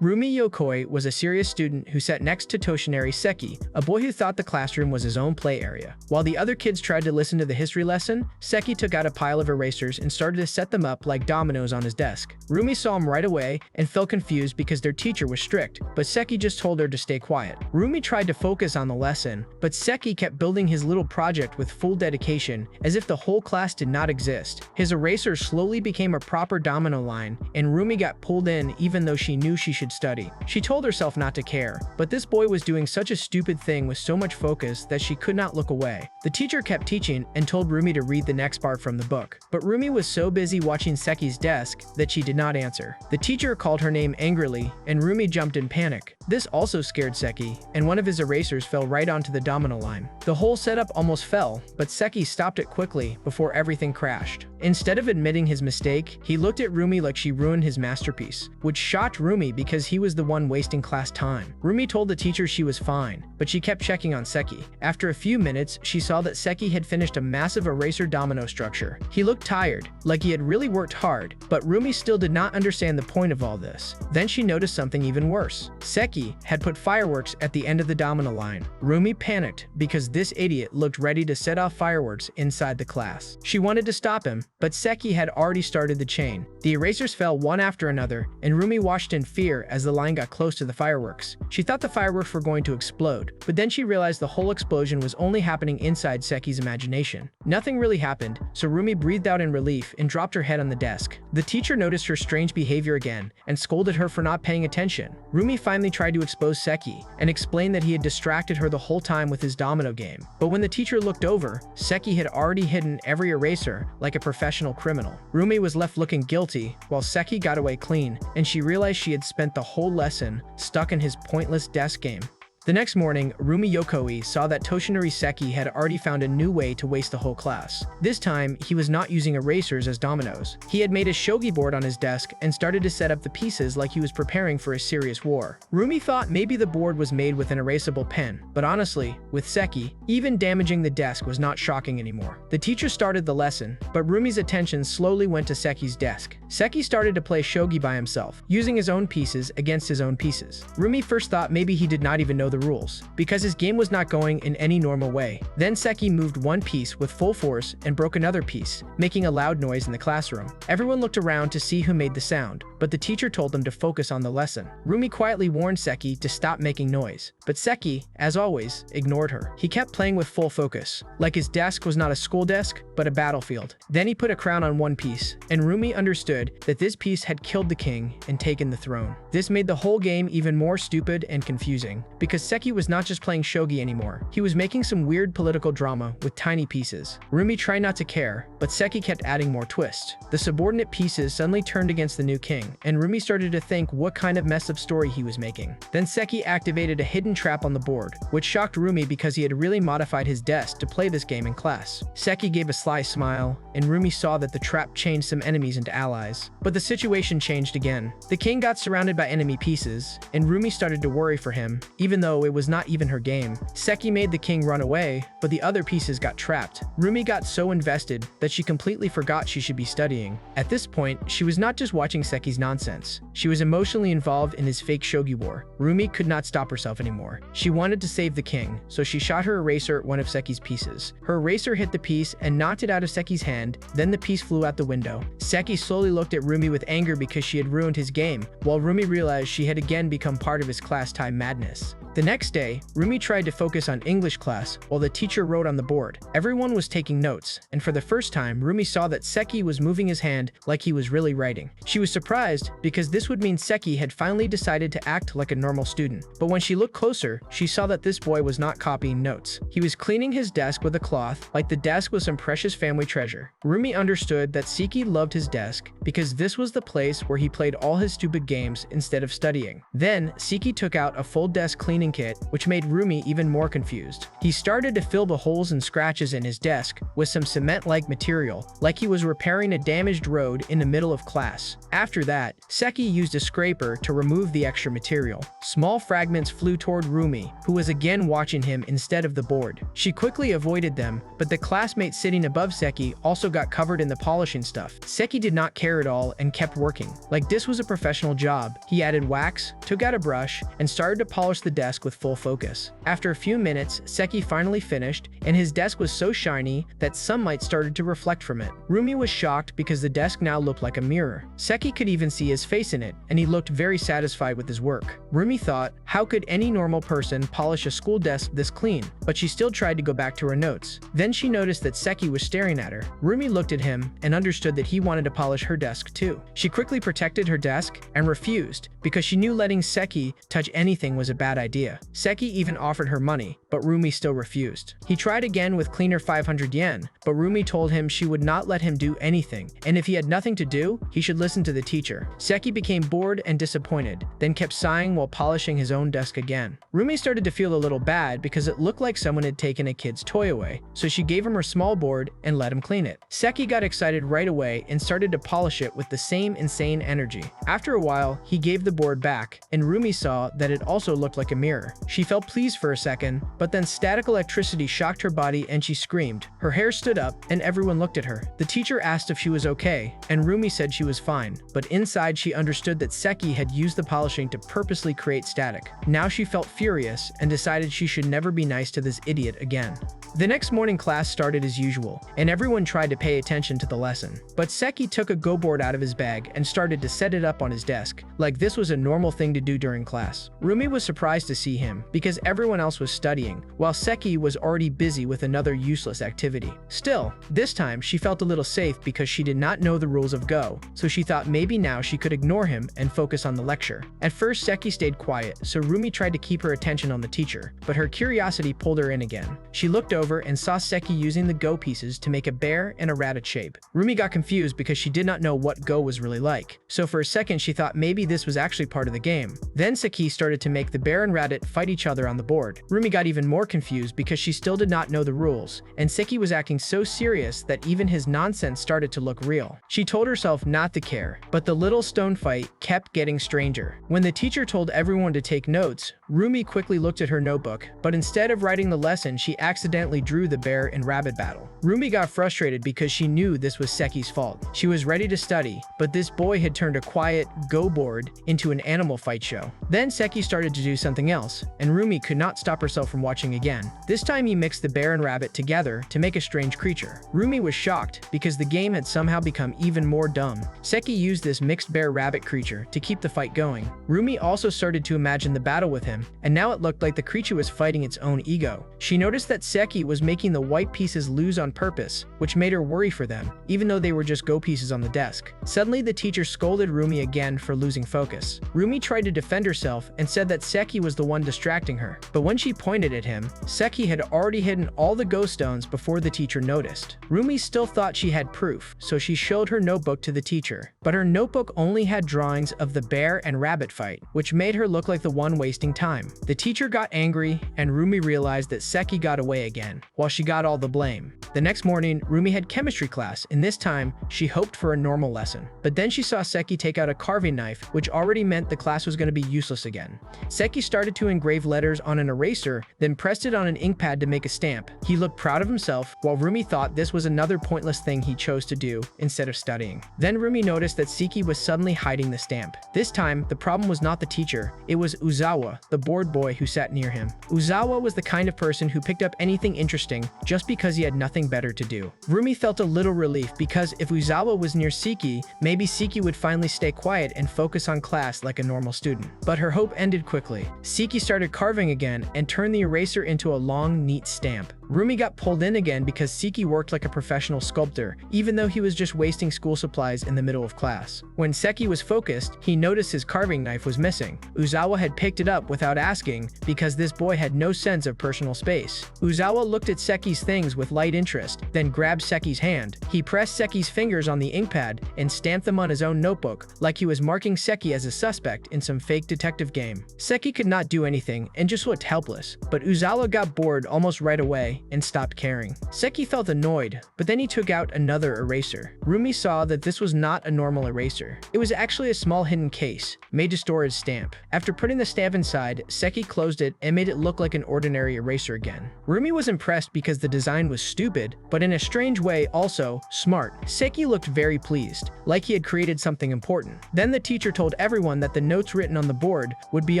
Rumi Yokoi was a serious student who sat next to Toshinari Seki, a boy who thought the classroom was his own play area. While the other kids tried to listen to the history lesson, Seki took out a pile of erasers and started to set them up like dominoes on his desk. Rumi saw him right away and felt confused because their teacher was strict, but Seki just told her to stay quiet. Rumi tried to focus on the lesson, but Seki kept building his little project with full dedication, as if the whole class did not exist. His eraser slowly became a proper domino line, and Rumi got pulled in even though she knew she should study. She told herself not to care, but this boy was doing such a stupid thing with so much focus that she could not look away. The teacher kept teaching and told Rumi to read the next part from the book, but Rumi was so busy watching Seki's desk that she did not answer. The teacher called her name angrily, and Rumi jumped in panic. This also scared Seki, and one of his erasers fell right onto the domino line. The whole setup almost fell, but Seki stopped it quickly before everything crashed. Instead of admitting his mistake, he looked at Rumi like she ruined his masterpiece, which shocked Rumi because he was the one wasting class time. Rumi told the teacher she was fine, but she kept checking on Seki. After a few minutes, she saw that Seki had finished a massive eraser domino structure. He looked tired, like he had really worked hard, but Rumi still did not understand the point of all this. Then she noticed something even worse. Seki had put fireworks at the end of the domino line. Rumi panicked because this idiot looked ready to set off fireworks inside the class. She wanted to stop him, but Seki had already started the chain. The erasers fell one after another, and Rumi watched in fear as the line got close to the fireworks. She thought the fireworks were going to explode, but then she realized the whole explosion was only happening inside Seki's imagination. Nothing really happened, so Rumi breathed out in relief and dropped her head on the desk. The teacher noticed her strange behavior again and scolded her for not paying attention. Rumi finally tried to expose Seki and explained that he had distracted her the whole time with his domino game. But when the teacher looked over, Seki had already hidden every eraser like a professional criminal. Rumi was left looking guilty while Seki got away clean, and she realized she had spent the whole lesson stuck in his pointless desk game. The next morning, Rumi Yokoi saw that Toshinari Seki had already found a new way to waste the whole class. This time, he was not using erasers as dominoes. He had made a shogi board on his desk and started to set up the pieces like he was preparing for a serious war. Rumi thought maybe the board was made with an erasable pen, but honestly, with Seki, even damaging the desk was not shocking anymore. The teacher started the lesson, but Rumi's attention slowly went to Seki's desk. Seki started to play shogi by himself, using his own pieces against his own pieces. Rumi first thought maybe he did not even know the rules, because his game was not going in any normal way. Then Seki moved one piece with full force and broke another piece, making a loud noise in the classroom. Everyone looked around to see who made the sound, but the teacher told them to focus on the lesson. Rumi quietly warned Seki to stop making noise, but Seki, as always, ignored her. He kept playing with full focus, like his desk was not a school desk, but a battlefield. Then he put a crown on one piece, and Rumi understood that this piece had killed the king and taken the throne. This made the whole game even more stupid and confusing, because Seki was not just playing shogi anymore. He was making some weird political drama with tiny pieces. Rumi tried not to care, but Seki kept adding more twists. The subordinate pieces suddenly turned against the new king, and Rumi started to think what kind of messed up story he was making. Then Seki activated a hidden trap on the board, which shocked Rumi because he had really modified his desk to play this game in class. Seki gave a sly smile, and Rumi saw that the trap changed some enemies into allies. But the situation changed again. The king got surrounded by enemy pieces, and Rumi started to worry for him, even though it was not even her game. Seki made the king run away, but the other pieces got trapped. Rumi got so invested that she completely forgot she should be studying. At this point, she was not just watching Seki's nonsense. She was emotionally involved in his fake shogi war. Rumi could not stop herself anymore. She wanted to save the king, so she shot her eraser at one of Seki's pieces. Her eraser hit the piece and knocked it out of Seki's hand, then the piece flew out the window. Seki slowly looked at Rumi with anger because she had ruined his game, while Rumi realized she had again become part of his class time madness. The next day, Rumi tried to focus on English class while the teacher wrote on the board. Everyone was taking notes, and for the first time, Rumi saw that Seki was moving his hand like he was really writing. She was surprised because this would mean Seki had finally decided to act like a normal student. But when she looked closer, she saw that this boy was not copying notes. He was cleaning his desk with a cloth, like the desk was some precious family treasure. Rumi understood that Seki loved his desk because this was the place where he played all his stupid games instead of studying. Then, Seki took out a full desk cleaning cleaning kit, which made Rumi even more confused. He started to fill the holes and scratches in his desk with some cement-like material, like he was repairing a damaged road in the middle of class. After that, Seki used a scraper to remove the extra material. Small fragments flew toward Rumi, who was again watching him instead of the board. She quickly avoided them, but the classmate sitting above Seki also got covered in the polishing stuff. Seki did not care at all and kept working. Like this was a professional job. He added wax, took out a brush, and started to polish the desk with full focus. After a few minutes, Seki finally finished, and his desk was so shiny that sunlight started to reflect from it. Rumi was shocked because the desk now looked like a mirror. Seki could even see his face in it, and he looked very satisfied with his work. Rumi thought, how could any normal person polish a school desk this clean? But she still tried to go back to her notes. Then she noticed that Seki was staring at her. Rumi looked at him and understood that he wanted to polish her desk too. She quickly protected her desk and refused because she knew letting Seki touch anything was a bad idea. Seki even offered her money, but Rumi still refused. He tried again with cleaner 500 yen, but Rumi told him she would not let him do anything, and if he had nothing to do, he should listen to the teacher. Seki became bored and disappointed, then kept sighing while polishing his own desk again. Rumi started to feel a little bad because it looked like someone had taken a kid's toy away, so she gave him her small board and let him clean it. Seki got excited right away and started to polish it with the same insane energy. After a while, he gave the board back, and Rumi saw that it also looked like a mirror. She felt pleased for a second, but then static electricity shocked her body and she screamed. Her hair stood up and everyone looked at her. The teacher asked if she was okay, and Rumi said she was fine, but inside she understood that Seki had used the polishing to purposely create static. Now she felt furious and decided she should never be nice to this idiot again. The next morning class started as usual, and everyone tried to pay attention to the lesson. But Seki took a go board out of his bag and started to set it up on his desk, like this was a normal thing to do during class. Rumi was surprised to see him, because everyone else was studying, while Seki was already busy with another useless activity. Still, this time she felt a little safe because she did not know the rules of Go, so she thought maybe now she could ignore him and focus on the lecture. At first Seki stayed quiet, so Rumi tried to keep her attention on the teacher, but her curiosity pulled her in again. She looked over and saw Seki using the Go pieces to make a bear and a rabbit shape. Rumi got confused because she did not know what Go was really like, so for a second she thought maybe this was actually part of the game. Then Seki started to make the bear and rabbit fight each other on the board. Rumi got even more confused because she still did not know the rules, and Seki was acting so serious that even his nonsense started to look real. She told herself not to care, but the little stone fight kept getting stranger. When the teacher told everyone to take notes, Rumi quickly looked at her notebook, but instead of writing the lesson, she accidentally drew the bear and rabbit battle. Rumi got frustrated because she knew this was Seki's fault. She was ready to study, but this boy had turned a quiet Go board into an animal fight show. Then Seki started to do something else, and Rumi could not stop herself from watching again. This time he mixed the bear and rabbit together to make a strange creature. Rumi was shocked because the game had somehow become even more dumb. Seki used this mixed bear-rabbit creature to keep the fight going. Rumi also started to imagine the battle with him, and now it looked like the creature was fighting its own ego. She noticed that Seki was making the white pieces lose on purpose, which made her worry for them, even though they were just Go pieces on the desk. Suddenly the teacher scolded Rumi again for losing focus. Rumi tried to defend herself and said that Seki was the one distracting her, but when she pointed at him, Seki had already hidden all the Go stones before the teacher noticed. Rumi still thought she had proof, so she showed her notebook to the teacher, but her notebook only had drawings of the bear and rabbit fight, which made her look like the one wasting time. The teacher got angry, and Rumi realized that Seki got away again, while she got all the blame. The next morning, Rumi had chemistry class, and this time, she hoped for a normal lesson. But then she saw Seki take out a carving knife, which already meant the class was going to be useless again. Seki started to engrave letters on an eraser, then pressed it on an ink pad to make a stamp. He looked proud of himself, while Rumi thought this was another pointless thing he chose to do instead of studying. Then Rumi noticed that Seki was suddenly hiding the stamp. This time, the problem was not the teacher, it was Uzawa, the bored boy who sat near him. Uzawa was the kind of person who picked up anything interesting just because he had nothing better to do. Rumi felt a little relief because if Uzawa was near Seki, maybe Seki would finally stay quiet and focus on class like a normal student. But her hope ended quickly. Seki started carving again and turned the eraser into a long, neat stamp. Rumi got pulled in again because Seki worked like a professional sculptor, even though he was just wasting school supplies in the middle of class. When Seki was focused, he noticed his carving knife was missing. Uzawa had picked it up without asking because this boy had no sense of personal space. Uzawa looked at Seki's things with light interest, then grabbed Seki's hand. He pressed Seki's fingers on the ink pad and stamped them on his own notebook, like he was marking Seki as a suspect in some fake detective game. Seki could not do anything and just looked helpless, but Uzawa got bored almost right away and stopped caring. Seki felt annoyed, but then he took out another eraser. Rumi saw that this was not a normal eraser. It was actually a small hidden case, made to store his stamp. After putting the stamp inside, Seki closed it and made it look like an ordinary eraser again. Rumi was impressed because the design was stupid, but in a strange way also smart. Seki looked very pleased, like he had created something important. Then the teacher told everyone that the notes written on the board would be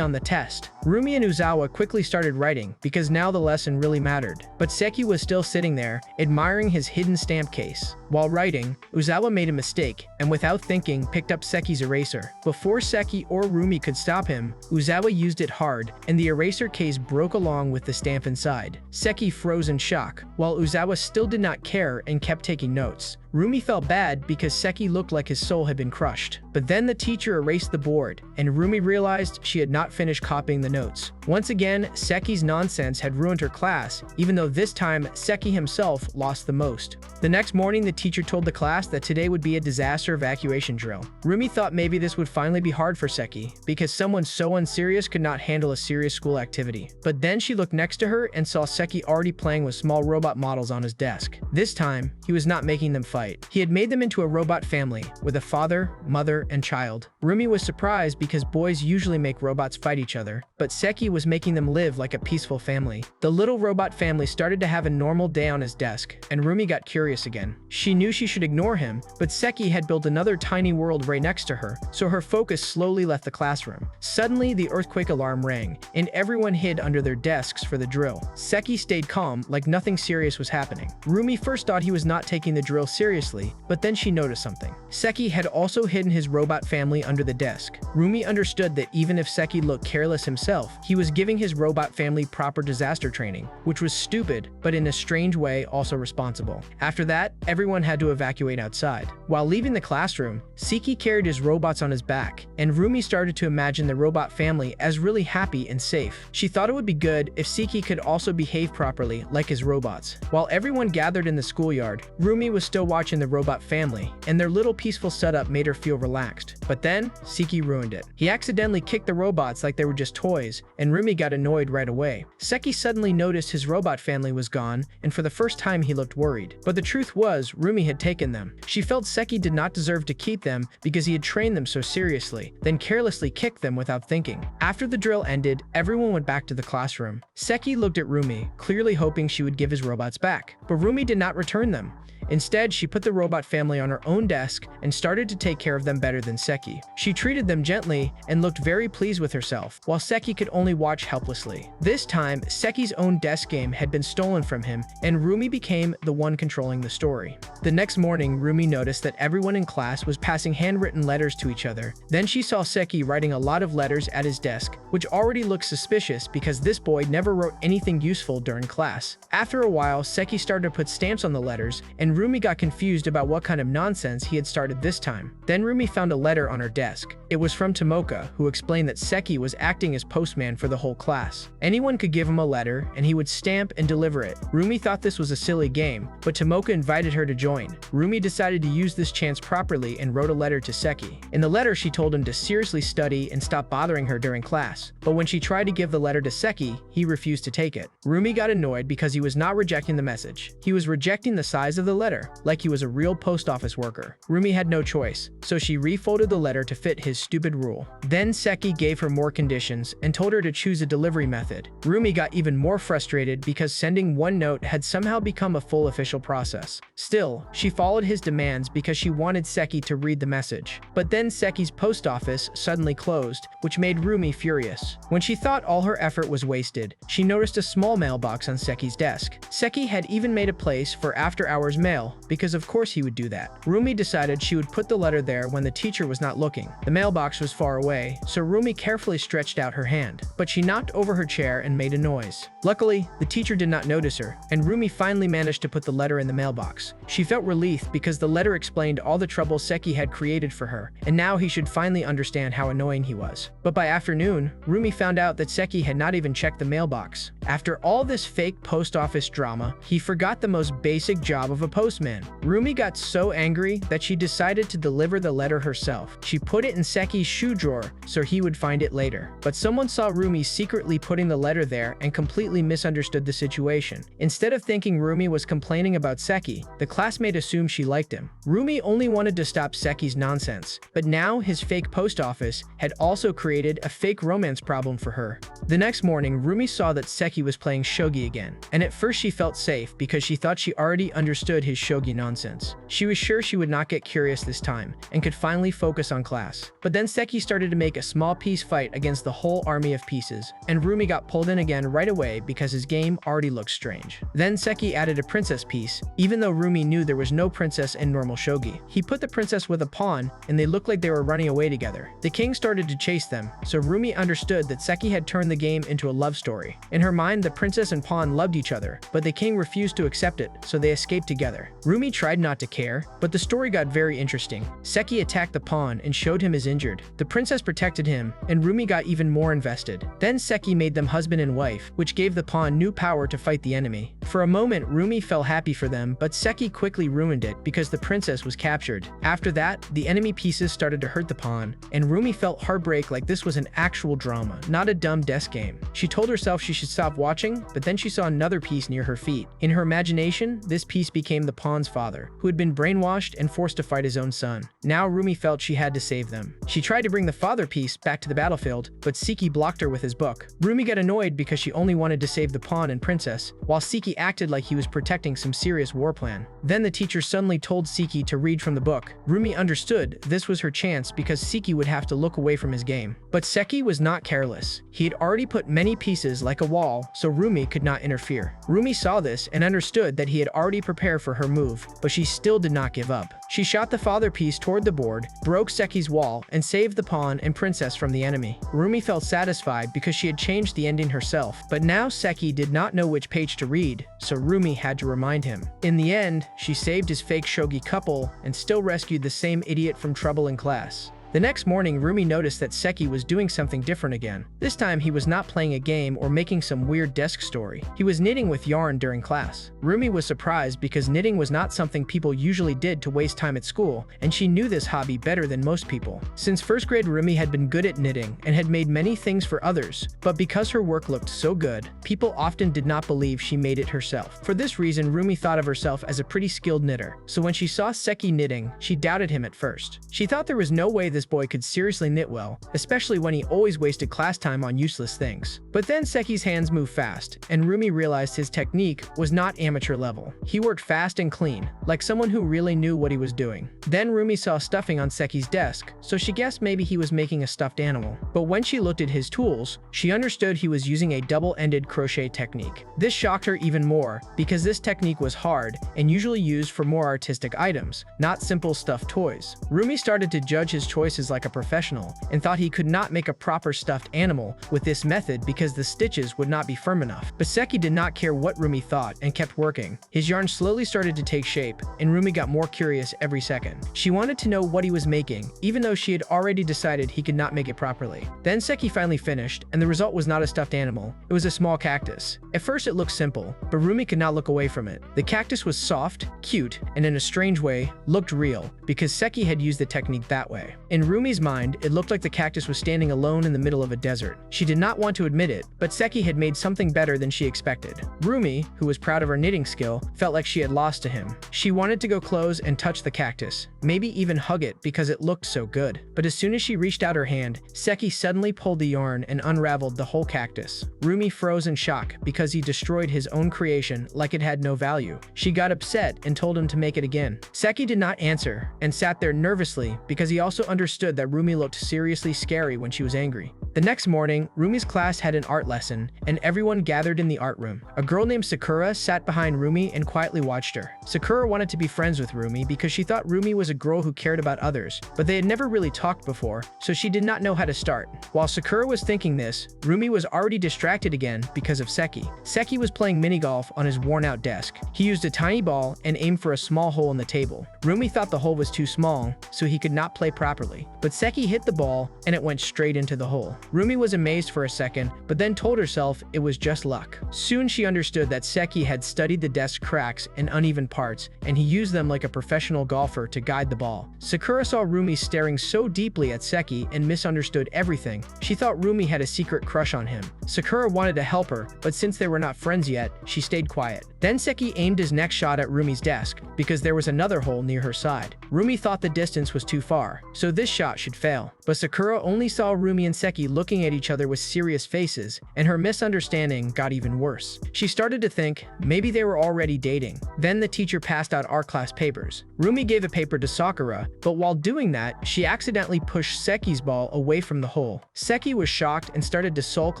on the test. Rumi and Uzawa quickly started writing because now the lesson really mattered. But Seki was still sitting there, admiring his hidden stamp case. While writing, Uzawa made a mistake and without thinking picked up Seki's eraser. Before Seki or Rumi could stop him, Uzawa used it hard and the eraser case broke along with the stamp inside. Seki froze in shock, while Uzawa still did not care and kept taking notes. Rumi felt bad because Seki looked like his soul had been crushed. But then the teacher erased the board, and Rumi realized she had not finished copying the notes. Once again, Seki's nonsense had ruined her class, even though this time Seki himself lost the most. The next morning, the teacher told the class that today would be a disaster evacuation drill. Rumi thought maybe this would finally be hard for Seki, because someone so unserious could not handle a serious school activity. But then she looked next to her and saw Seki already playing with small robot models on his desk. This time, he was not making them fight. He had made them into a robot family, with a father, mother, and child. Rumi was surprised because boys usually make robots fight each other, but Seki was making them live like a peaceful family. The little robot family started to have a normal day on his desk, and Rumi got curious again. She knew she should ignore him, but Seki had built another tiny world right next to her, so her focus slowly left the classroom. Suddenly, the earthquake alarm rang, and everyone hid under their desks for the drill. Seki stayed calm, like nothing serious was happening. Rumi first thought he was not taking the drill seriously, but then she noticed something. Seki had also hidden his robot family under the desk. Rumi understood that even if Seki looked careless himself, he was giving his robot family proper disaster training, which was stupid, but in a strange way also responsible. After that, everyone had to evacuate outside. While leaving the classroom, Seki carried his robots on his back, and Rumi started to imagine the robot family as really happy and safe. She thought it would be good if Seki could also behave properly like his robots. While everyone gathered in the schoolyard, Rumi was still watching the robot family, and their little peaceful setup made her feel relaxed. But then, Seki ruined it. He accidentally kicked the robots like they were just toys, and Rumi got annoyed right away. Seki suddenly noticed his robot family was gone, and for the first time he looked worried. But the truth was, Rumi had taken them. She felt Seki did not deserve to keep them because he had trained them so seriously, then carelessly kicked them without thinking. After the drill ended, everyone went back to the classroom. Seki looked at Rumi, clearly hoping she would give his robots back. But Rumi did not return them. Instead, she put the robot family on her own desk and started to take care of them better than Seki. She treated them gently and looked very pleased with herself, while Seki could only watch helplessly. This time, Seki's own desk game had been stolen from him, and Rumi became the one controlling the story. The next morning, Rumi noticed that everyone in class was passing handwritten letters to each other. Then she saw Seki writing a lot of letters at his desk, which already looked suspicious because this boy never wrote anything useful during class. After a while, Seki started to put stamps on the letters, and Rumi got confused about what kind of nonsense he had started this time. Then Rumi found a letter on her desk. It was from Tomoka, who explained that Seki was acting as postman for the whole class. Anyone could give him a letter, and he would stamp and deliver it. Rumi thought this was a silly game, but Tomoka invited her to join. Rumi decided to use this chance properly and wrote a letter to Seki. In the letter, she told him to seriously study and stop bothering her during class. But when she tried to give the letter to Seki, he refused to take it. Rumi got annoyed because he was not rejecting the message. He was rejecting the size of the letter, like he was a real post office worker. Rumi had no choice, so she refolded the letter to fit his stupid rule. Then Seki gave her more conditions and told her to choose a delivery method. Rumi got even more frustrated because sending one note had somehow become a full official process. Still, she followed his demands because she wanted Seki to read the message. But then Seki's post office suddenly closed, which made Rumi furious. When she thought all her effort was wasted, she noticed a small mailbox on Seki's desk. Seki had even made a place for after-hours mail, because of course he would do that. Rumi decided she would put the letter there when the teacher was not looking. The mailbox was far away, so Rumi carefully stretched out her hand, but she knocked over her chair and made a noise. Luckily, the teacher did not notice her, and Rumi finally managed to put the letter in the mailbox. She felt relief because the letter explained all the trouble Seki had created for her, and now he should finally understand how annoying he was. But by afternoon, Rumi found out that Seki had not even checked the mailbox. After all this fake post office drama, he forgot the most basic job of a postman. Rumi got so angry that she decided to deliver the letter herself. She put it in Seki's shoe drawer so he would find it later. But someone saw Rumi secretly putting the letter there and completely misunderstood the situation. Instead of thinking Rumi was complaining about Seki, the classmate assumed she liked him. Rumi only wanted to stop Seki's nonsense, but now his fake post office had also created a fake romance problem for her. The next morning, Rumi saw that Seki was playing Shogi again, and at first she felt safe because she thought she already understood his Shogi nonsense. She was sure she would not get curious this time and could finally focus on class. But then Seki started to make a small piece fight against the whole army of pieces, and Rumi got pulled in again right away because his game already looked strange. Then Seki added a princess piece, even though Rumi knew there was no princess in normal Shogi. He put the princess with a pawn, and they looked like they were running away together. The king started to chase them, so Rumi understood that Seki had turned the game into a love story. In her mind, the princess and pawn loved each other, but the king refused to accept it, so they escaped together. Rumi tried not to care, but the story got very interesting. Seki attacked the pawn and showed him as injured. The princess protected him, and Rumi got even more invested. Then Seki made them husband and wife, which gave the pawn new power to fight the enemy. For a moment, Rumi felt happy for them, but Seki quickly ruined it because the princess was captured. After that, the enemy pieces started to hurt the pawn, and Rumi felt heartbreak like this was an actual drama, not a dumb desk game. She told herself she should stop watching, but then she saw another piece near her feet. In her imagination, this piece became the pawn's father, who had been brainwashed and forced to fight his own son. Now Rumi felt she had to save them. She tried to bring the father piece back to the battlefield, but Seki blocked her with his book. Rumi got annoyed because she only wanted to save the pawn and princess, while Seki acted like he was protecting some serious war plan. Then the teacher suddenly told Seki to read from the book. Rumi understood this was her chance because Seki would have to look away from his game. But Seki was not careless. He had already put many pieces like a wall, so Rumi could not interfere. Rumi saw this and understood that he had already prepared for her move, but she still did not give up. She shot the father piece toward the board, broke Seki's wall, and saved the pawn and princess from the enemy. Rumi felt satisfied because she had changed the ending herself, but now Seki did not know which page to read, so Rumi had to remind him. In the end, she saved his fake Shogi couple and still rescued the same idiot from trouble in class. The next morning, Rumi noticed that Seki was doing something different again. This time, he was not playing a game or making some weird desk story. He was knitting with yarn during class. Rumi was surprised because knitting was not something people usually did to waste time at school, and she knew this hobby better than most people. Since first grade, Rumi had been good at knitting and had made many things for others, but because her work looked so good, people often did not believe she made it herself. For this reason, Rumi thought of herself as a pretty skilled knitter, so when she saw Seki knitting, she doubted him at first. She thought there was no way this boy could seriously knit well, especially when he always wasted class time on useless things. But then Seki's hands moved fast, and Rumi realized his technique was not amateur level. He worked fast and clean, like someone who really knew what he was doing. Then Rumi saw stuffing on Seki's desk, so she guessed maybe he was making a stuffed animal. But when she looked at his tools, she understood he was using a double-ended crochet technique. This shocked her even more, because this technique was hard and usually used for more artistic items, not simple stuffed toys. Rumi started to judge his choices like a professional and thought he could not make a proper stuffed animal with this method because the stitches would not be firm enough. But Seki did not care what Rumi thought and kept working. His yarn slowly started to take shape, and Rumi got more curious every second. She wanted to know what he was making, even though she had already decided he could not make it properly. Then Seki finally finished, and the result was not a stuffed animal. It was a small cactus. At first it looked simple, but Rumi could not look away from it. The cactus was soft, cute, and in a strange way, looked real, because Seki had used the technique that way. In Rumi's mind, it looked like the cactus was standing alone in the middle of a desert. She did not want to admit it, but Seki had made something better than she expected. Rumi, who was proud of her knitting skill, felt like she had lost to him. She wanted to go close and touch the cactus, maybe even hug it because it looked so good. But as soon as she reached out her hand, Seki suddenly pulled the yarn and unraveled the whole cactus. Rumi froze in shock because he destroyed his own creation like it had no value. She got upset and told him to make it again. Seki did not answer and sat there nervously because he also understood that Rumi looked seriously scary when she was angry. The next morning, Rumi's class had an art lesson, and everyone gathered in the art room. A girl named Sakura sat behind Rumi and quietly watched her. Sakura wanted to be friends with Rumi because she thought Rumi was a girl who cared about others, but they had never really talked before, so she did not know how to start. While Sakura was thinking this, Rumi was already distracted again because of Seki. Seki was playing mini-golf on his worn-out desk. He used a tiny ball and aimed for a small hole in the table. Rumi thought the hole was too small, so he could not play properly. perfectly. But Seki hit the ball, and it went straight into the hole. Rumi was amazed for a second, but then told herself it was just luck. Soon she understood that Seki had studied the desk's cracks and uneven parts, and he used them like a professional golfer to guide the ball. Sakura saw Rumi staring so deeply at Seki and misunderstood everything. She thought Rumi had a secret crush on him. Sakura wanted to help her, but since they were not friends yet, she stayed quiet. Then Seki aimed his next shot at Rumi's desk, because there was another hole near her side. Rumi thought the distance was too far, so this shot should fail. But Sakura only saw Rumi and Seki looking at each other with serious faces, and her misunderstanding got even worse. She started to think maybe they were already dating. Then the teacher passed out art class papers. Rumi gave a paper to Sakura, but while doing that, she accidentally pushed Seki's ball away from the hole. Seki was shocked and started to sulk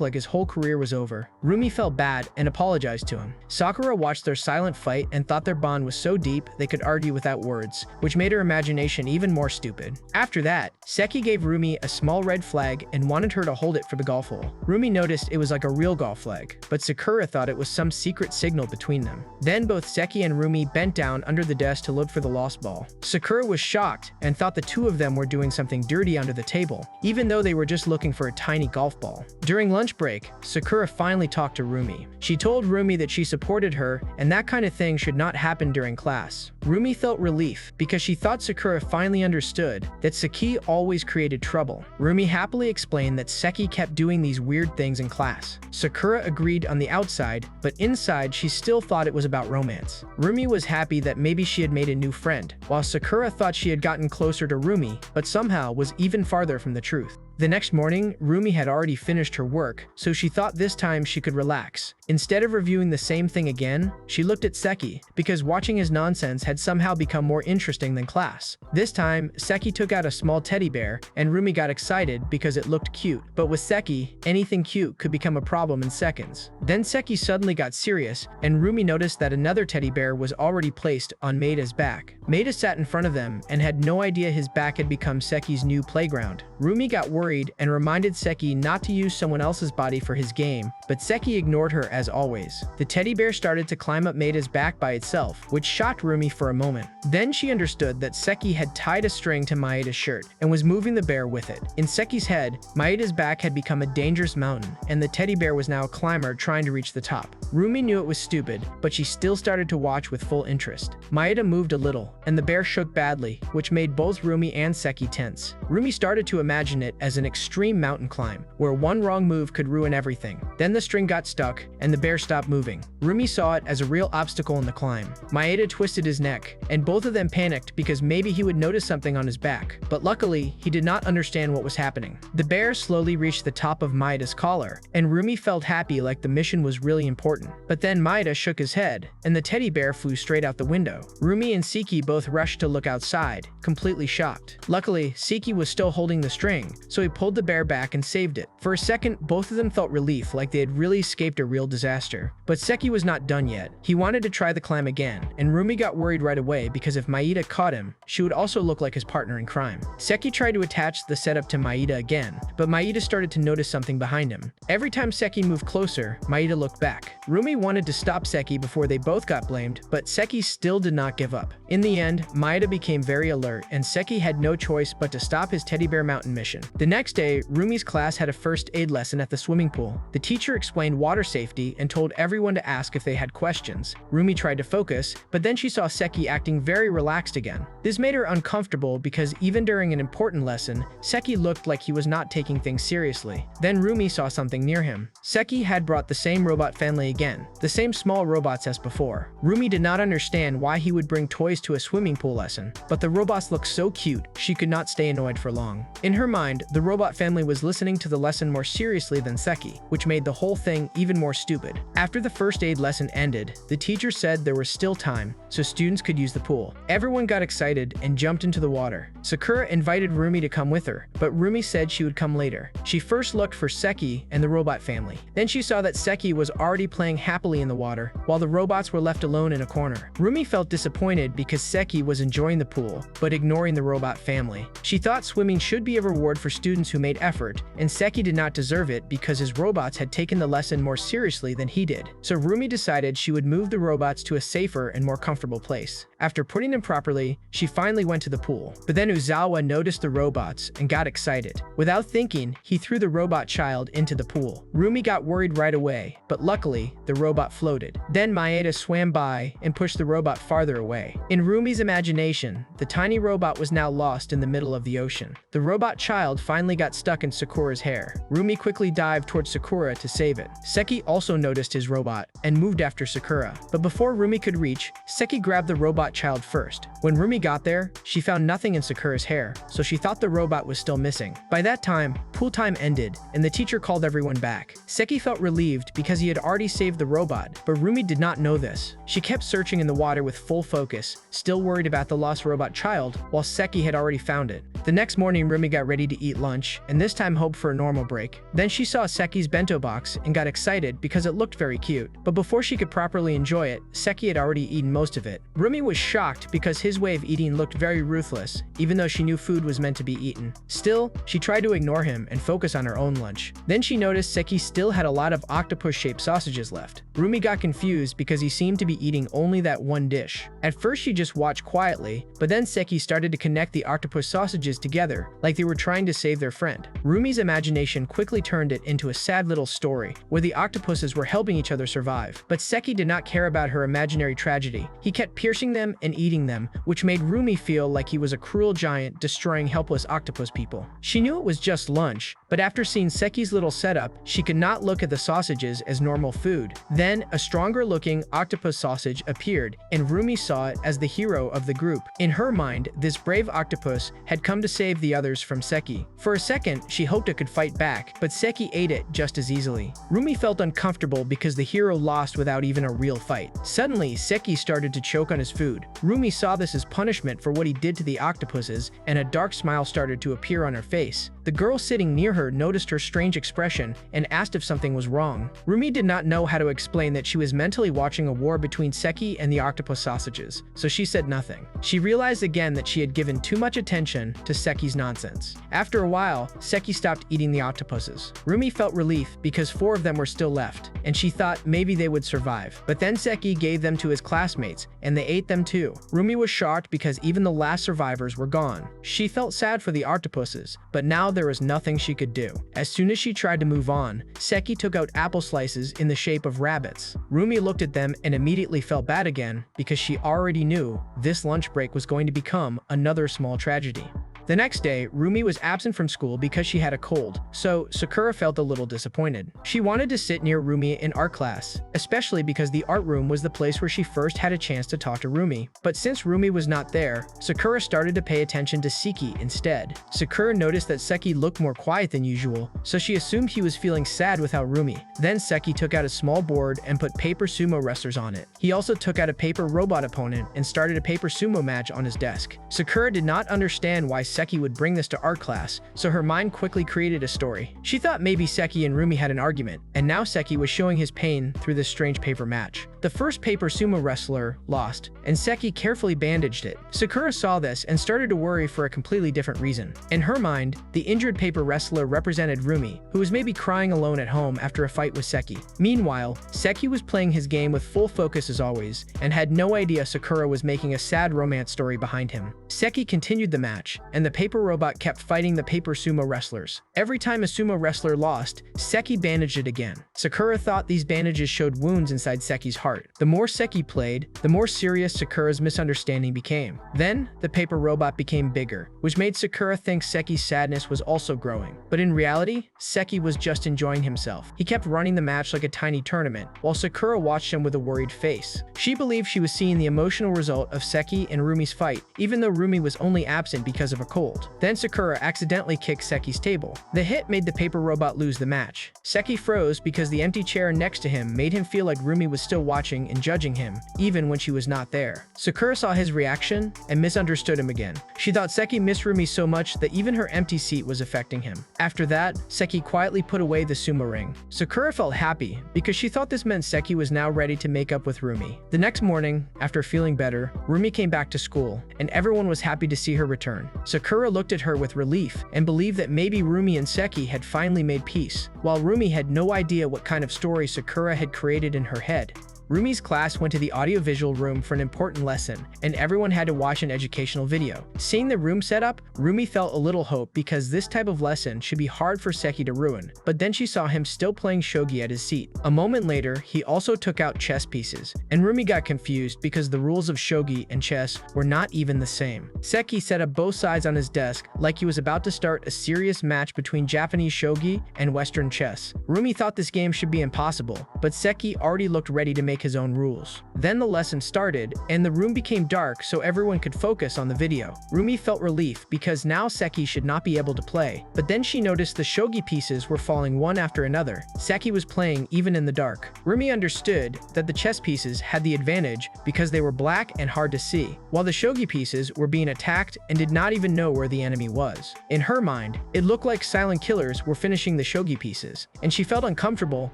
like his whole career was over. Rumi felt bad and apologized to him. Sakura watched their silent fight and thought their bond was so deep they could argue without words, which made her imagination even more stupid. After that, Seki gave Rumi a small red flag and wanted her to hold it for the golf hole. Rumi noticed it was like a real golf flag, but Sakura thought it was some secret signal between them. Then both Seki and Rumi bent down under the desk to look for the lost ball. Sakura was shocked and thought the two of them were doing something dirty under the table, even though they were just looking for a tiny golf ball. During lunch break, Sakura finally talked to Rumi. She told Rumi that she supported her and that kind of thing should not happen during class. Rumi felt relief because she thought Sakura finally understood that Seki always created trouble. Rumi happily explained that Seki kept doing these weird things in class. Sakura agreed on the outside, but inside she still thought it was about romance. Rumi was happy that maybe she had made a new friend, while Sakura thought she had gotten closer to Rumi, but somehow was even farther from the truth. The next morning, Rumi had already finished her work, so she thought this time she could relax. Instead of reviewing the same thing again, she looked at Seki, because watching his nonsense had somehow become more interesting than class. This time, Seki took out a small teddy bear, and Rumi got excited because it looked cute. But with Seki, anything cute could become a problem in seconds. Then Seki suddenly got serious, and Rumi noticed that another teddy bear was already placed on Maida's back. Maida sat in front of them and had no idea his back had become Seki's new playground. Rumi got worried and reminded Seki not to use someone else's body for his game, but Seki ignored her as always. The teddy bear started to climb up Maida's back by itself, which shocked Rumi for a moment. Then she understood that Seki had tied a string to Maida's shirt and was moving the bear with it. In Seki's head, Maida's back had become a dangerous mountain, and the teddy bear was now a climber trying to reach the top. Rumi knew it was stupid, but she still started to watch with full interest. Maida moved a little, and the bear shook badly, which made both Rumi and Seki tense. Rumi started to imagine it as an extreme mountain climb, where one wrong move could ruin everything. Then the string got stuck, and the bear stopped moving. Rumi saw it as a real obstacle in the climb. Maeda twisted his neck, and both of them panicked because maybe he would notice something on his back. But luckily, he did not understand what was happening. The bear slowly reached the top of Maeda's collar, and Rumi felt happy like the mission was really important. But then Maeda shook his head, and the teddy bear flew straight out the window. Rumi and Seki both rushed to look outside, completely shocked. Luckily, Seki was still holding the string, so he pulled the bear back and saved it. For a second, both of them felt relief, like they had really escaped a real disaster. But Seki was not done yet. He wanted to try the climb again, and Rumi got worried right away because if Maeda caught him, she would also look like his partner in crime. Seki tried to attach the setup to Maeda again, but Maeda started to notice something behind him. Every time Seki moved closer, Maeda looked back. Rumi wanted to stop Seki before they both got blamed, but Seki still did not give up. In the end, Maeda became very alert, and Seki had no choice but to stop his Teddy Bear Mountain mission. The next day, Rumi's class had a first aid lesson at the swimming pool. The teacher explained water safety and told everyone to ask if they had questions. Rumi tried to focus, but then she saw Seki acting very relaxed again. This made her uncomfortable because even during an important lesson, Seki looked like he was not taking things seriously. Then Rumi saw something near him. Seki had brought the same robot family again, the same small robots as before. Rumi did not understand why he would bring toys to a swimming pool lesson, but the robots looked so cute, she could not stay annoyed for long. In her mind, the robot family was listening to the lesson more seriously than Seki, which made the whole thing even more stupid. After the first aid lesson ended, the teacher said there was still time, so students could use the pool. Everyone got excited and jumped into the water. Sakura invited Rumi to come with her, but Rumi said she would come later. She first looked for Seki and the robot family. Then she saw that Seki was already playing happily in the water, while the robots were left alone in a corner. Rumi felt disappointed because Seki was enjoying the pool, but ignoring the robot family. She thought swimming should be a reward for students who made effort, and Seki did not deserve it because his robots had taken the lesson more seriously than he did. So Rumi decided she would move the robots to a safer and more comfortable place. After putting them properly, she finally went to the pool. But then Uzawa noticed the robots and got excited. Without thinking, he threw the robot child into the pool. Rumi got worried right away, but luckily, the robot floated. Then Maeda swam by and pushed the robot farther away. In Rumi's imagination, the tiny robot was now lost in the middle of the ocean. The robot child finally got stuck in Sakura's hair. Rumi quickly dived towards Sakura to save it. Seki also noticed his robot and moved after Sakura. But before Rumi could reach, Seki grabbed the robot child first. When Rumi got there, she found nothing in Sakura's hair, so she thought the robot was still missing. By that time, pool time ended, and the teacher called everyone back. Seki felt relieved because he had already saved the robot, but Rumi did not know this. She kept searching in the water with full focus, still worried about the lost robot child, while Seki had already found it. The next morning, Rumi got ready to eat lunch, and this time hoped for a normal break. Then she saw Seki's bento box and got excited because it looked very cute. But before she could properly enjoy it, Seki had already eaten most of it. Rumi was shocked because his way of eating looked very ruthless, even though she knew food was meant to be eaten. Still, she tried to ignore him and focus on her own lunch. Then she noticed Seki still had a lot of octopus-shaped sausages left. Rumi got confused because he seemed to be eating only that one dish. At first she just watched quietly, but then Seki started to connect the octopus sausages together, like they were trying to save their friend. Rumi's imagination quickly turned it into a sad little story, where the octopuses were helping each other survive. But Seki did not care about her imaginary tragedy. He kept piercing them and eating them, which made Rumi feel like he was a cruel giant destroying helpless octopus people. She knew it was just lunch, but after seeing Seki's little setup, she could not look at the sausages as normal food. Then, a stronger-looking octopus sausage appeared, and Rumi saw it as the hero of the group. In her mind, this brave octopus had come to save the others from Seki. For a second, she hoped it could fight back, but Seki ate it just as easily. Rumi felt uncomfortable because the hero lost without even a real fight. Suddenly, Seki started to choke on his food. Rumi saw this as punishment for what he did to the octopuses, and a dark smile started to appear on her face. The girl sitting near her noticed her strange expression and asked if something was wrong. Rumi did not know how to explain that she was mentally watching a war between Seki and the octopus sausages, so she said nothing. She realized again that she had given too much attention to Seki's nonsense. After a while, Seki stopped eating the octopuses. Rumi felt relief because 4 of them were still left, and she thought maybe they would survive. But then Seki gave them to his classmates, and they ate them too. Rumi was shocked because even the last survivors were gone. She felt sad for the octopuses, but now there was nothing she could do. As soon as she tried to move on, Seki took out apple slices in the shape of rabbits. Rumi looked at them and immediately felt bad again because she already knew this lunch break was going to become another small tragedy. The next day, Rumi was absent from school because she had a cold, so Sakura felt a little disappointed. She wanted to sit near Rumi in art class, especially because the art room was the place where she first had a chance to talk to Rumi. But since Rumi was not there, Sakura started to pay attention to Seki instead. Sakura noticed that Seki looked more quiet than usual, so she assumed he was feeling sad without Rumi. Then Seki took out a small board and put paper sumo wrestlers on it. He also took out a paper robot opponent and started a paper sumo match on his desk. Sakura did not understand why Seki would bring this to art class, so her mind quickly created a story. She thought maybe Seki and Rumi had an argument, and now Seki was showing his pain through this strange paper match. The first paper sumo wrestler lost, and Seki carefully bandaged it. Sakura saw this and started to worry for a completely different reason. In her mind, the injured paper wrestler represented Rumi, who was maybe crying alone at home after a fight with Seki. Meanwhile, Seki was playing his game with full focus as always, and had no idea Sakura was making a sad romance story behind him. Seki continued the match, and the paper robot kept fighting the paper sumo wrestlers. Every time a sumo wrestler lost, Seki bandaged it again. Sakura thought these bandages showed wounds inside Seki's heart. The more Seki played, the more serious Sakura's misunderstanding became. Then, the paper robot became bigger, which made Sakura think Seki's sadness was also growing. But in reality, Seki was just enjoying himself. He kept running the match like a tiny tournament, while Sakura watched him with a worried face. She believed she was seeing the emotional result of Seki and Rumi's fight, even though Rumi was only absent because of a cold. Then Sakura accidentally kicked Seki's table. The hit made the paper robot lose the match. Seki froze because the empty chair next to him made him feel like Rumi was still watching and judging him, even when she was not there. Sakura saw his reaction and misunderstood him again. She thought Seki missed Rumi so much that even her empty seat was affecting him. After that, Seki quietly put away the sumo ring. Sakura felt happy because she thought this meant Seki was now ready to make up with Rumi. The next morning, after feeling better, Rumi came back to school, and everyone was happy to see her return. Sakura looked at her with relief and believed that maybe Rumi and Seki had finally made peace, while Rumi had no idea what kind of story Sakura had created in her head. Rumi's class went to the audiovisual room for an important lesson, and everyone had to watch an educational video. Seeing the room setup, Rumi felt a little hope because this type of lesson should be hard for Seki to ruin, but then she saw him still playing shogi at his seat. A moment later, he also took out chess pieces, and Rumi got confused because the rules of shogi and chess were not even the same. Seki set up both sides on his desk like he was about to start a serious match between Japanese shogi and Western chess. Rumi thought this game should be impossible, but Seki already looked ready to make his own rules. Then the lesson started, and the room became dark so everyone could focus on the video. Rumi felt relief because now Seki should not be able to play, but then she noticed the shogi pieces were falling one after another. Seki was playing even in the dark. Rumi understood that the chess pieces had the advantage because they were black and hard to see, while the shogi pieces were being attacked and did not even know where the enemy was. In her mind, it looked like silent killers were finishing the shogi pieces, and she felt uncomfortable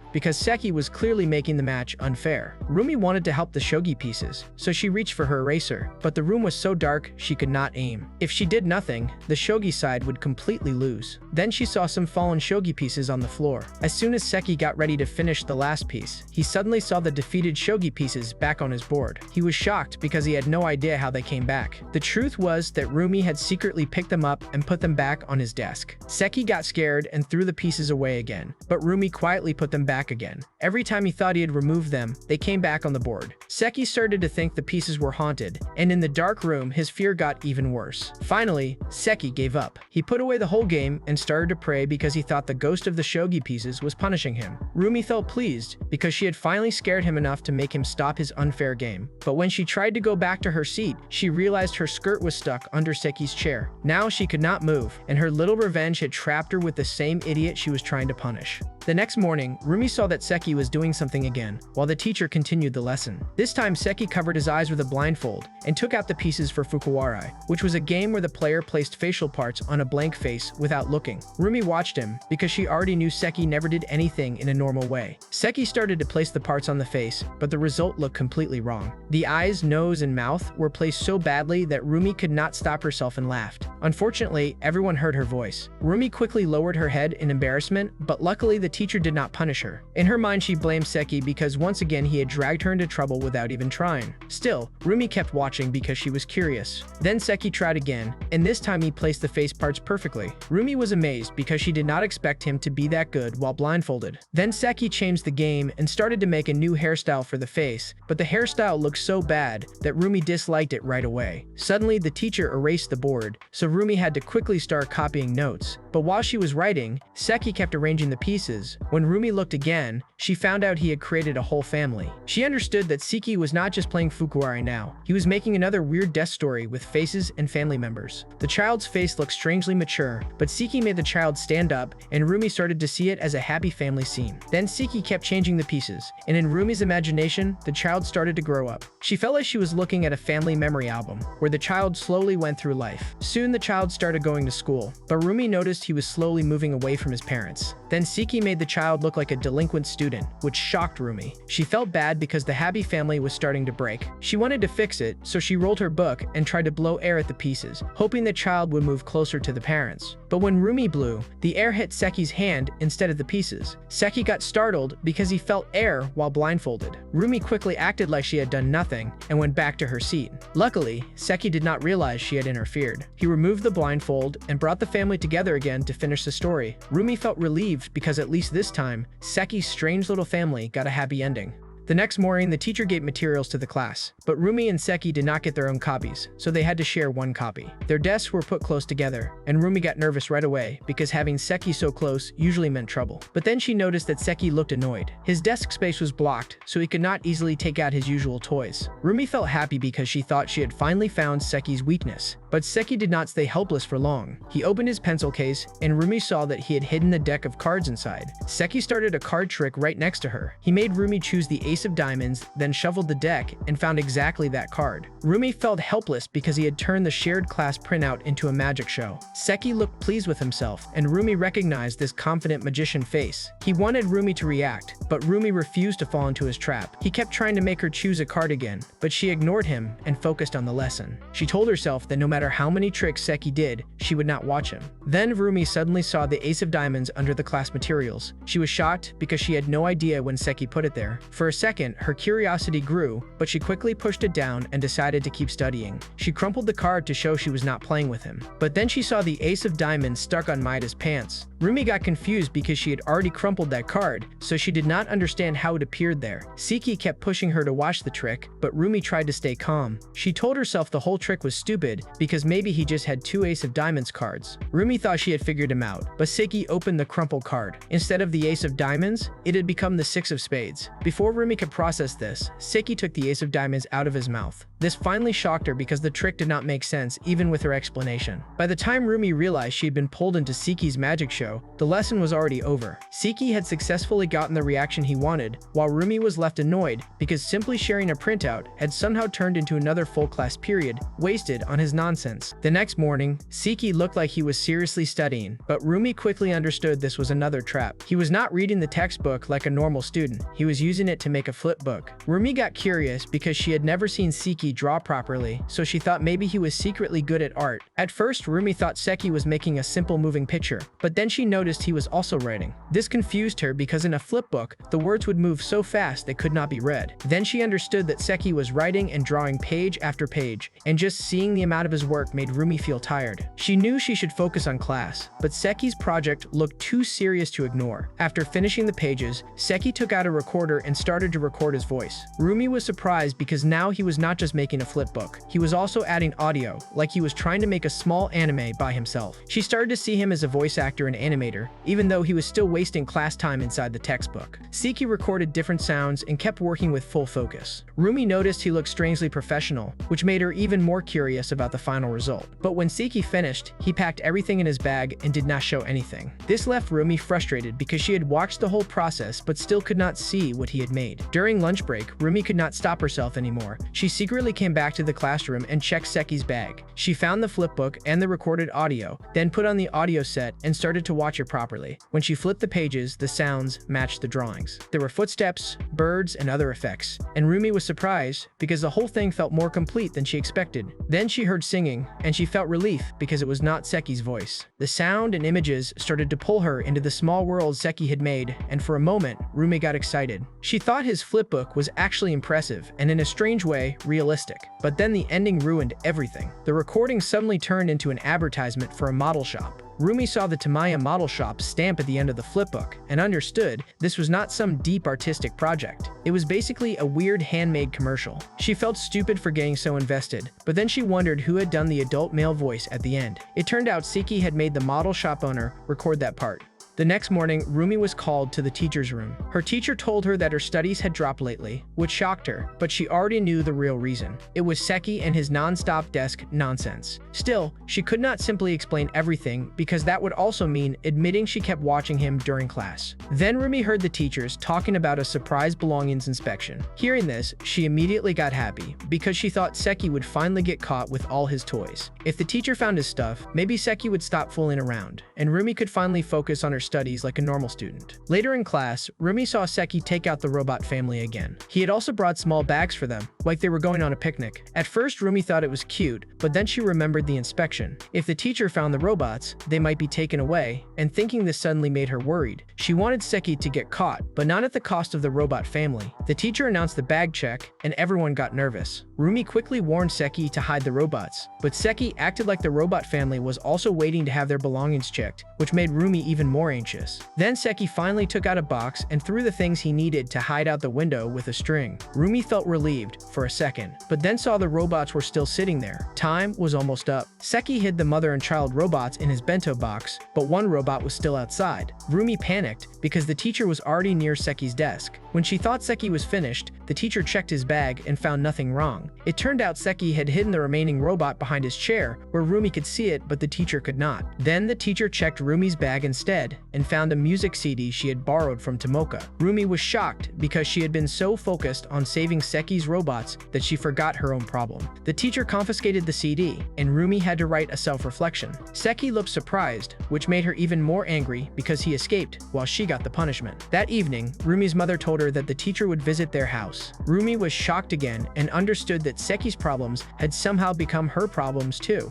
because Seki was clearly making the match unfair. Rumi wanted to help the shogi pieces, so she reached for her eraser, but the room was so dark she could not aim. If she did nothing, the shogi side would completely lose. Then she saw some fallen shogi pieces on the floor. As soon as Seki got ready to finish the last piece, he suddenly saw the defeated shogi pieces back on his board. He was shocked because he had no idea how they came back. The truth was that Rumi had secretly picked them up and put them back on his desk. Seki got scared and threw the pieces away again, but Rumi quietly put them back again. Every time he thought he had removed them, they came back on the board. Seki started to think the pieces were haunted, and in the dark room, his fear got even worse. Finally, Seki gave up. He put away the whole game and started to pray because he thought the ghost of the shogi pieces was punishing him. Rumi felt pleased because she had finally scared him enough to make him stop his unfair game. But when she tried to go back to her seat, she realized her skirt was stuck under Seki's chair. Now she could not move, and her little revenge had trapped her with the same idiot she was trying to punish. The next morning, Rumi saw that Seki was doing something again, while the teacher continued the lesson. This time, Seki covered his eyes with a blindfold and took out the pieces for Fukuwarai, which was a game where the player placed facial parts on a blank face without looking. Rumi watched him because she already knew Seki never did anything in a normal way. Seki started to place the parts on the face, but the result looked completely wrong. The eyes, nose, and mouth were placed so badly that Rumi could not stop herself and laughed. Unfortunately, everyone heard her voice. Rumi quickly lowered her head in embarrassment, but luckily the teacher did not punish her. In her mind, she blamed Seki because once again he had dragged her into trouble without even trying. Still, Rumi kept watching because she was curious. Then Seki tried again, and this time he placed the face parts perfectly. Rumi was amazed because she did not expect him to be that good while blindfolded. Then Seki changed the game and started to make a new hairstyle for the face, but the hairstyle looked so bad that Rumi disliked it right away. Suddenly, the teacher erased the board, so Rumi had to quickly start copying notes. But while she was writing, Seki kept arranging the pieces. When Rumi looked again, she found out he had created a whole family. She understood that Seki was not just playing Fukuwarai now. He was making another weird death story with faces and family members. The child's face looked strangely mature, but Seki made the child stand up, and Rumi started to see it as a happy family scene. Then Seki kept changing the pieces, and in Rumi's imagination, the child started to grow up. She felt like she was looking at a family memory album, where the child slowly went through life. Soon the child started going to school, but Rumi noticed he was slowly moving away from his parents. Then Seki made the child look like a delinquent student, which shocked Rumi. She felt bad because the happy family was starting to break. She wanted to fix it, so she rolled her book and tried to blow air at the pieces, hoping the child would move closer to the parents. But when Rumi blew, the air hit Seki's hand instead of the pieces. Seki got startled because he felt air while blindfolded. Rumi quickly acted like she had done nothing and went back to her seat. Luckily, Seki did not realize she had interfered. He removed the blindfold and brought the family together again to finish the story. Rumi felt relieved because at least this time, Seki's strange little family got a happy ending. The next morning, the teacher gave materials to the class, but Rumi and Seki did not get their own copies, so they had to share one copy. Their desks were put close together, and Rumi got nervous right away because having Seki so close usually meant trouble. But then she noticed that Seki looked annoyed. His desk space was blocked, so he could not easily take out his usual toys. Rumi felt happy because she thought she had finally found Seki's weakness. But Seki did not stay helpless for long. He opened his pencil case, and Rumi saw that he had hidden the deck of cards inside. Seki started a card trick right next to her. He made Rumi choose the ace of diamonds, then shuffled the deck and found exactly that card. Rumi felt helpless because he had turned the shared class printout into a magic show. Seki looked pleased with himself, and Rumi recognized this confident magician face. He wanted Rumi to react, but Rumi refused to fall into his trap. He kept trying to make her choose a card again, but she ignored him and focused on the lesson. She told herself that no matter how many tricks Seki did, she would not watch him. Then Rumi suddenly saw the ace of diamonds under the class materials. She was shocked because she had no idea when Seki put it there. For a second, her curiosity grew, but she quickly pushed it down and decided to keep studying. She crumpled the card to show she was not playing with him. But then she saw the ace of diamonds stuck on Maida's pants. Rumi got confused because she had already crumpled that card, so she did not understand how it appeared there. Seki kept pushing her to watch the trick, but Rumi tried to stay calm. She told herself the whole trick was stupid because maybe he just had two ace of diamonds cards. Rumi thought she had figured him out, but Seki opened the crumpled card. Instead of the ace of diamonds, it had become the six of spades. Before Rumi could process this, Seki took the ace of diamonds out of his mouth. This finally shocked her because the trick did not make sense even with her explanation. By the time Rumi realized she had been pulled into Seki's magic show, the lesson was already over. Seki had successfully gotten the reaction he wanted, while Rumi was left annoyed because simply sharing a printout had somehow turned into another full class period wasted on his nonsense. The next morning, Seki looked like he was seriously studying, but Rumi quickly understood this was another trap. He was not reading the textbook like a normal student. He was using it to make a flip book. Rumi got curious because she had never seen Seki draw properly, so she thought maybe he was secretly good at art. At first, Rumi thought Seki was making a simple moving picture, but then she noticed he was also writing. This confused her because in a flip book, the words would move so fast they could not be read. Then she understood that Seki was writing and drawing page after page, and just seeing the amount of his work made Rumi feel tired. She knew she should focus on class, but Seki's project looked too serious to ignore. After finishing the pages, Seki took out a recorder and started to record his voice. Rumi was surprised because now he was not just making a flip book. He was also adding audio, like he was trying to make a small anime by himself. She started to see him as a voice actor and animator, even though he was still wasting class time inside the textbook. Seki recorded different sounds and kept working with full focus. Rumi noticed he looked strangely professional, which made her even more curious about the final result. But when Seki finished, he packed everything in his bag and did not show anything. This left Rumi frustrated because she had watched the whole process but still could not see what he had made. During lunch break, Rumi could not stop herself anymore. She secretly came back to the classroom and checked Seki's bag. She found the flipbook and the recorded audio, then put on the audio set and started to watch it properly. When she flipped the pages, the sounds matched the drawings. There were footsteps, birds, and other effects, and Rumi was surprised because the whole thing felt more complete than she expected. Then she heard singing, and she felt relief because it was not Seki's voice. The sound and images started to pull her into the small world Seki had made, and for a moment, Rumi got excited. She thought his flipbook was actually impressive and in a strange way, realistic. But then the ending ruined everything. The recording suddenly turned into an advertisement for a model shop. Rumi saw the Tamaya model shop stamp at the end of the flipbook and understood this was not some deep artistic project. It was basically a weird handmade commercial. She felt stupid for getting so invested, but then she wondered who had done the adult male voice at the end. It turned out Seki had made the model shop owner record that part. The next morning, Rumi was called to the teacher's room. Her teacher told her that her studies had dropped lately, which shocked her, but she already knew the real reason. It was Seki and his non-stop desk nonsense. Still, she could not simply explain everything because that would also mean admitting she kept watching him during class. Then Rumi heard the teachers talking about a surprise belongings inspection. Hearing this, she immediately got happy because she thought Seki would finally get caught with all his toys. If the teacher found his stuff, maybe Seki would stop fooling around, and Rumi could finally focus on her studies like a normal student. Later in class, Rumi saw Seki take out the robot family again. He had also brought small bags for them, like they were going on a picnic. At first, Rumi thought it was cute, but then she remembered the inspection. If the teacher found the robots, they might be taken away, and thinking this suddenly made her worried. She wanted Seki to get caught, but not at the cost of the robot family. The teacher announced the bag check, and everyone got nervous. Rumi quickly warned Seki to hide the robots, but Seki acted like the robot family was also waiting to have their belongings checked, which made Rumi even more anxious. Then Seki finally took out a box and threw the things he needed to hide out the window with a string. Rumi felt relieved for a second, but then saw the robots were still sitting there. Time was almost up. Seki hid the mother and child robots in his bento box, but one robot was still outside. Rumi panicked because the teacher was already near Seki's desk. When she thought Seki was finished, the teacher checked his bag and found nothing wrong. It turned out Seki had hidden the remaining robot behind his chair, where Rumi could see it but the teacher could not. Then the teacher checked Rumi's bag instead and found a music CD she had borrowed from Tomoka. Rumi was shocked because she had been so focused on saving Seki's robots that she forgot her own problem. The teacher confiscated the CD, and Rumi had to write a self-reflection. Seki looked surprised, which made her even more angry because he escaped while she got got the punishment. That evening, Rumi's mother told her that the teacher would visit their house. Rumi was shocked again and understood that Seki's problems had somehow become her problems too.